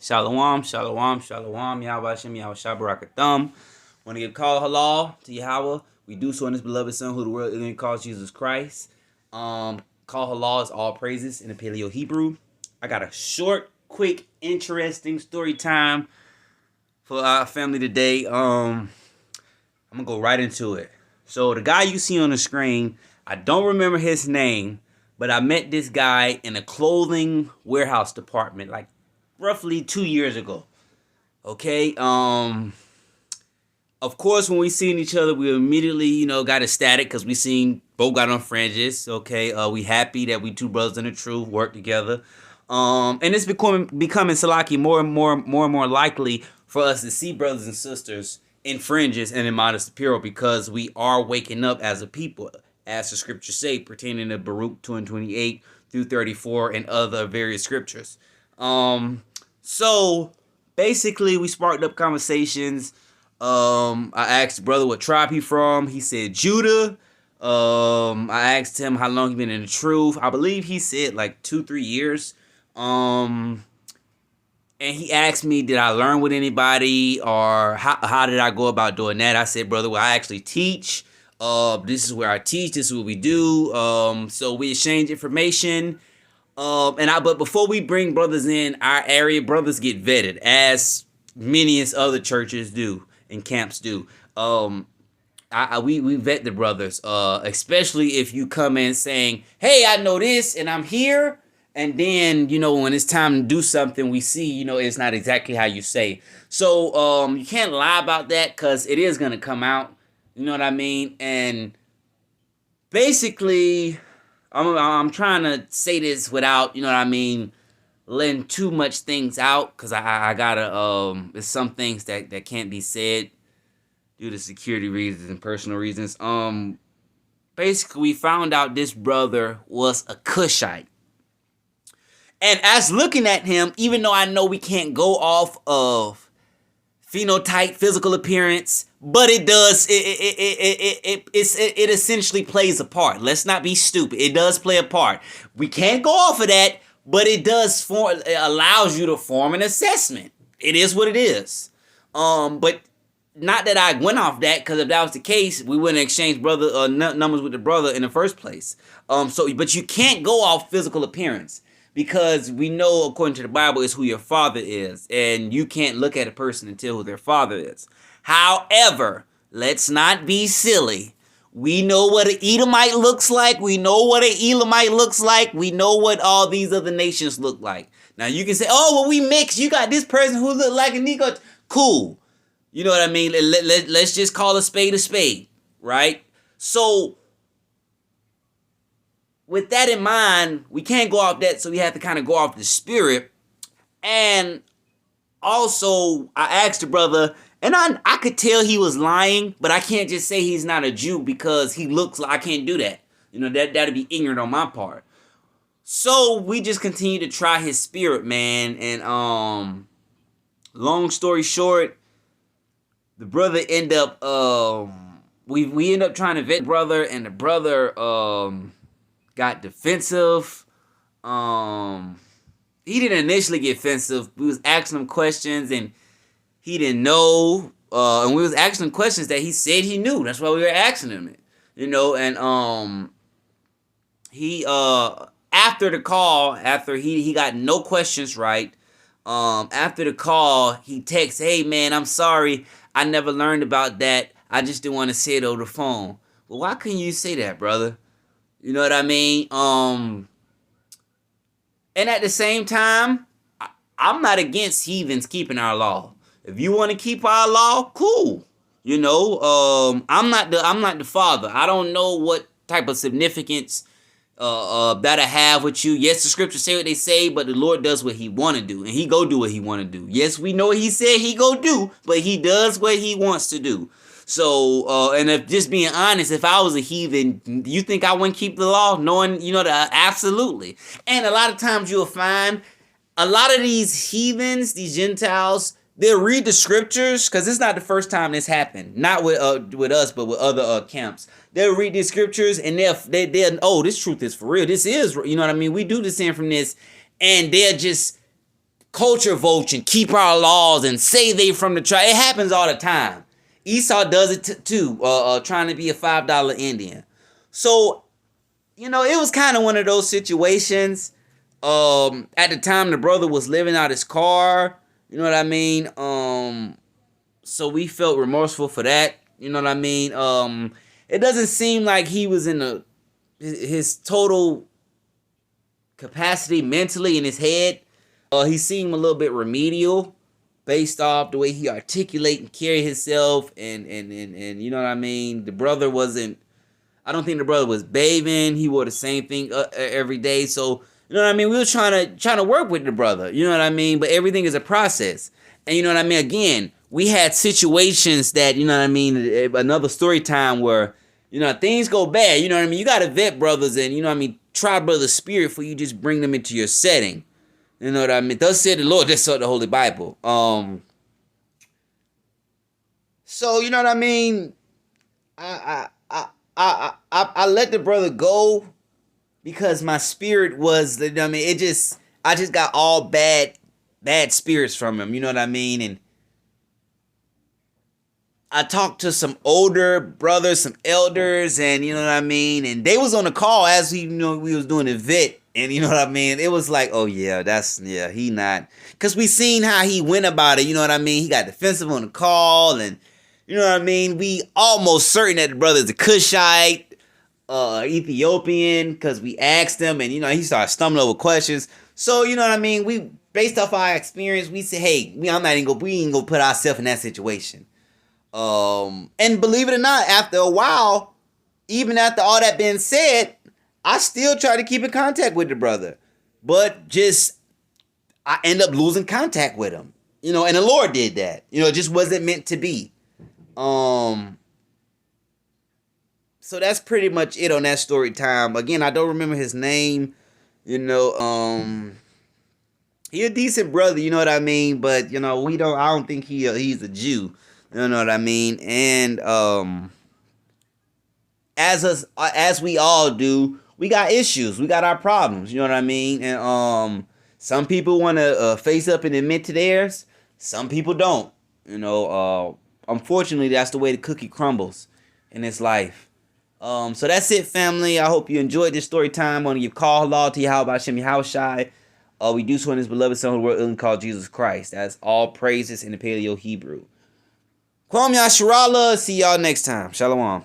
Shalom, shalom, shalom. Yahweh Hashem, Yahweh Shabbarakatham. Want to give call halal to Yahweh. We do so in His beloved Son, who the world even calls Jesus Christ. Call halal is all praises in the Paleo Hebrew. I got a short, quick, interesting story time for our family today. I'm gonna go right into it. So the guy you see on the screen, I don't remember his name, but I met this guy in a clothing warehouse department, like roughly 2 years ago. Okay. Of course, when we seen each other, we immediately, got ecstatic because we seen both got on fringes. Okay. We happy that we two brothers in the truth work together. And it's becoming Salaki more likely for us to see brothers and sisters in fringes and in modest apparel because we are waking up as a people, as the scriptures say, pertaining to Baruch 2 and 28 through 34 and other various scriptures. So basically we sparked up conversations. I asked the brother what tribe he from. He said Judah. I asked him how long he been in the truth. I believe he said like 2-3 years. And he asked me, did I learn with anybody or how did I go about doing that? I said, brother, well, I actually teach. This is where I teach. This is what we do. So we exchange information. But before we bring brothers in our area, brothers get vetted, as many as other churches do and camps do. We vet the brothers, especially if you come in saying, "Hey, I know this, and I'm here," and then when it's time to do something, we see it's not exactly how you say. So you can't lie about that because it is gonna come out. You know what I mean? And basically, I'm trying to say this without, letting too much things out, because I gotta, there's some things that can't be said due to security reasons and personal reasons. Basically, we found out this brother was a Cushite. And as looking at him, even though I know we can't go off of phenotype, physical appearance, but it does, it essentially plays a part. Let's not be stupid. It does play a part. We can't go off of that, but it does it allows you to form an assessment. It is what it is. But not that I went off that, because if that was the case, we wouldn't exchange brother numbers with the brother in the first place. But you can't go off physical appearance, because we know, according to the Bible, is who your father is. And you can't look at a person and tell who their father is. However, let's not be silly. We know what an Edomite looks like. We know what an Elamite looks like. We know what all these other nations look like. Now, you can say, oh, well, we mix. You got this person who look like a Negro. Cool. You know what I mean? Let's just call a spade, right? So, with that in mind, we can't go off that, so we have to kind of go off the spirit. And also, I asked the brother, and I could tell he was lying, but I can't just say he's not a Jew because he looks like, I can't do that. That'd be ignorant on my part. So we just continue to try his spirit, man. And long story short, the brother end up we end up trying to vet the brother, and the brother got defensive. He didn't initially get offensive. We was asking him questions, and he didn't know. And we was asking him questions that he said he knew. That's why we were asking him it. And he after the call, after he got no questions right, after the call, he texts, "Hey man, I'm sorry. I never learned about that. I just didn't want to say it over the phone." Well, why couldn't you say that, brother? You know what I mean? And at the same time, I'm not against heathens keeping our law. If you want to keep our law, cool. I'm not the father. I don't know what type of significance that I have with you. Yes, the scriptures say what they say, but the Lord does what he want to do, and he go do what he want to do. Yes, we know what he said he go do, but he does what he wants to do. So, and if just being honest, if I was a heathen, you think I wouldn't keep the law? Knowing, that absolutely. And a lot of times you'll find a lot of these heathens, these Gentiles, they'll read the scriptures, because it's not the first time this happened. Not with us, but with other camps. They'll read these scriptures, and they'll oh, this truth is for real. This is, you know what I mean? We do descend from this, and they'll just culture vulture and keep our laws and say they from the tribe. It happens all the time. Esau does it too, trying to be a $5 Indian. So, it was kind of one of those situations. At the time, the brother was living out his car. You know what I mean? So we felt remorseful for that. You know what I mean? It doesn't seem like he was in his total capacity mentally in his head. He seemed a little bit remedial based off the way he articulate and carry himself, and you know what I mean? The brother wasn't, I don't think the brother was bathing. He wore the same thing every day. So, you know what I mean? We were trying to work with the brother. You know what I mean? But everything is a process. And you know what I mean? Again, we had situations that, you know what I mean? Another story time where, things go bad. You know what I mean? You got to vet brothers and, you know what I mean? Try brother's spirit before you just bring them into your setting. You know what I mean? Thus said the Lord, that's the Holy Bible. So, you know what I mean? I let the brother go because my spirit was, I just got all bad spirits from him, you know what I mean? And I talked to some older brothers, some elders, and you know what I mean? And they was on the call as we was doing the vet, and you know what I mean? It was like, oh yeah, he not, because we seen how he went about it, you know what I mean? He got defensive on the call, and you know what I mean? We almost certain that the brother's a Cushite, Ethiopian, because we asked him, and he started stumbling over questions. So, you know what I mean? We, based off our experience, we said, hey, we ain't gonna put ourselves in that situation. And believe it or not, after a while, even after all that being said, I still try to keep in contact with the brother. But I end up losing contact with him. And the Lord did that. It just wasn't meant to be. So that's pretty much it on that story time. Again, I don't remember his name. He a decent brother, you know what I mean? But I don't think he's a Jew. You know what I mean? And as we all do, we got issues. We got our problems. You know what I mean? And some people want to face up and admit to theirs. Some people don't. Unfortunately, that's the way the cookie crumbles in this life. So that's it, family. I hope you enjoyed this story time on your call law to Yahweh Hashem Yahushai. We do so in his beloved son who world called Jesus Christ. That's all praises in the Paleo Hebrew. Kwam Yasharallah. See y'all next time. Shalom.